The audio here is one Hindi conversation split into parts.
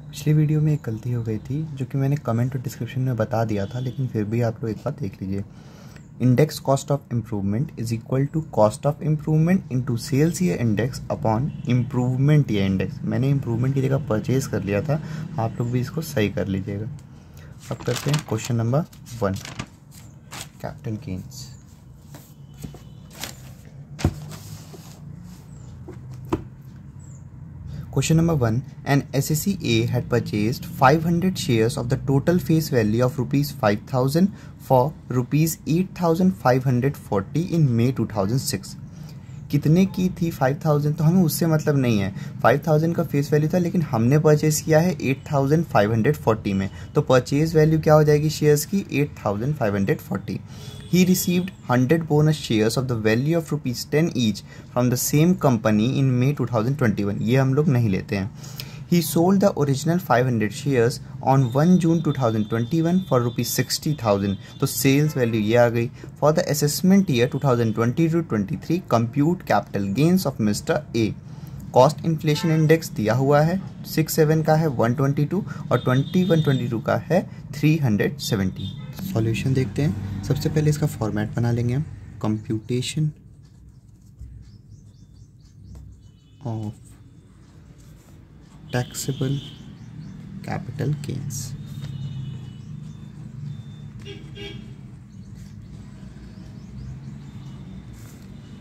पिछली वीडियो में एक गलती हो गई थी जो कि मैंने कमेंट और डिस्क्रिप्शन में बता दिया था, लेकिन फिर भी आप लोग एक बार देख लीजिए। Index cost of improvement is equal to cost of improvement into sales year index upon improvement year index. मैंने इम्प्रूवमेंट की जगह परचेज कर लिया था, आप लोग भी इसको सही कर लीजिएगा। अब करते हैं question number 1, capital gains. Question number 1. An SSE had purchased 500 shares of the total face value of rupees 5,000 for rupees 8,540 in May 2006. कितने की थी 5,000? तो हमें उससे मतलब नहीं है। 5,000 का फेस वैल्यू था, लेकिन हमने परचेज किया है 8,540 में, तो परचेज वैल्यू क्या हो जाएगी शेयर्स की? 8,540. He received 100 bonus shares of the value of rupees 10 each from the same company in May 2021. ये हम लोग नहीं लेते हैं। He sold the original 500 shares on 1 June 2021 for rupees 60,000. तो sales value ये आ गई। For the assessment year 2022-23, compute capital gains of Mr. A. Cost inflation index दिया हुआ है, 67 का है 122 और 21-22 का है 370। सॉल्यूशन देखते हैं। सबसे पहले इसका फॉर्मेट बना लेंगे हम। Computation of taxable capital gains.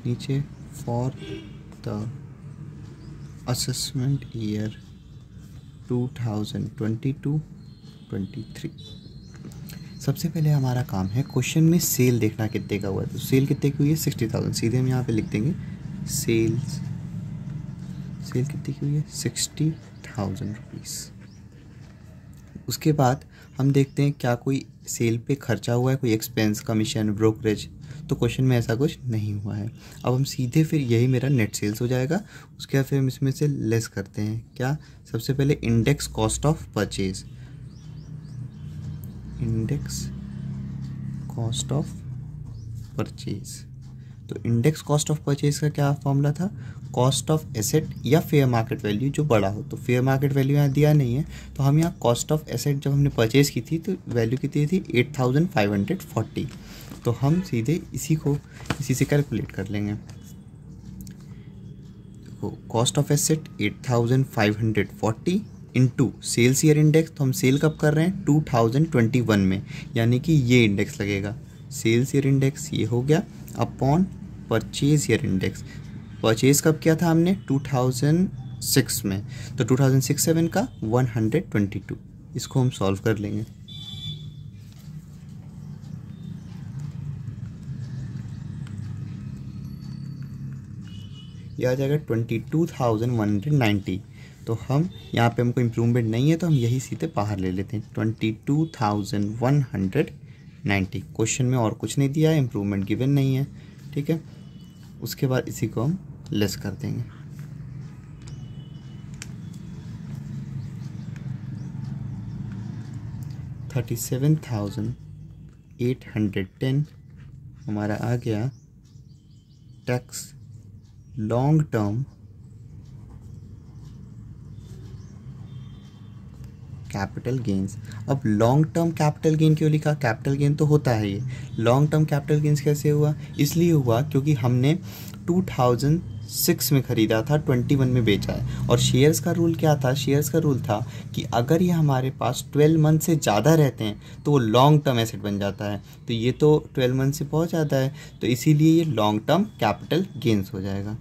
नीचे फॉर द असेसमेंट ईयर 2022-23। सबसे पहले हमारा काम है क्वेश्चन में सेल देखना कितने का हुआ है। तो सेल कितने की हुई है? 60,000। सीधे हम यहाँ पे लिख देंगे सेल कितनी की हुई है? 60,000 रुपीज़। उसके बाद हम देखते हैं क्या कोई सेल पे खर्चा हुआ है, कोई एक्सपेंस, कमीशन, ब्रोकरेज। तो क्वेश्चन में ऐसा कुछ नहीं हुआ है। अब हम सीधे फिर यही मेरा नेट सेल्स हो जाएगा। उसके बाद फिर हम इसमें से लेस करते हैं क्या? सबसे पहले index cost of purchase. Index cost of purchase. तो इंडेक्स कॉस्ट ऑफ परचेज का क्या फॉर्मूला था? कॉस्ट ऑफ एसेट या फेयर मार्केट वैल्यू जो बड़ा हो। तो फेयर मार्केट वैल्यू यहाँ दिया नहीं है, तो हम यहाँ कॉस्ट ऑफ एसेट जब हमने परचेज की थी तो वैल्यू कितनी थी? 8,540। तो हम सीधे इसी से कैलकुलेट कर लेंगे। तो cost of asset 8,540 into sales year index. तो हम सेल कब कर रहे हैं? 2021 में, यानी कि ये इंडेक्स लगेगा। सेल्स ईयर इंडेक्स ये हो गया upon purchase year index. Purchase कब किया था हमने? 2006 में, तो 2006-7 का 122। इसको हम सॉल्व कर लेंगे। यह आ जाएगा 22,190। तो हम यहाँ पे हमको इम्प्रूवमेंट नहीं है, तो हम यही सीधे बाहर ले लेते हैं। 22,190। क्वेश्चन में और कुछ नहीं दिया है, इम्प्रूवमेंट गिवन नहीं है, ठीक है। उसके बाद इसी को हम लेस कर देंगे। $37,810 हमारा आ गया tax long term capital gains. अब लॉन्ग टर्म कैपिटल गेन क्यों लिखा? कैपिटल गेन तो होता है ये। लॉन्ग टर्म कैपिटल गेन्स कैसे हुआ? इसलिए हुआ क्योंकि हमने 2006 में ख़रीदा था, 21 में बेचा है। और शेयर्स का रूल क्या था? शेयर्स का रूल था कि अगर ये हमारे पास 12 मंथ से ज़्यादा रहते हैं तो वो लॉन्ग टर्म एसेट बन जाता है। तो ये तो 12 मंथ से बहुत ज़्यादा है, तो इसीलिए ये लॉन्ग टर्म कैपिटल गेन्स हो जाएगा।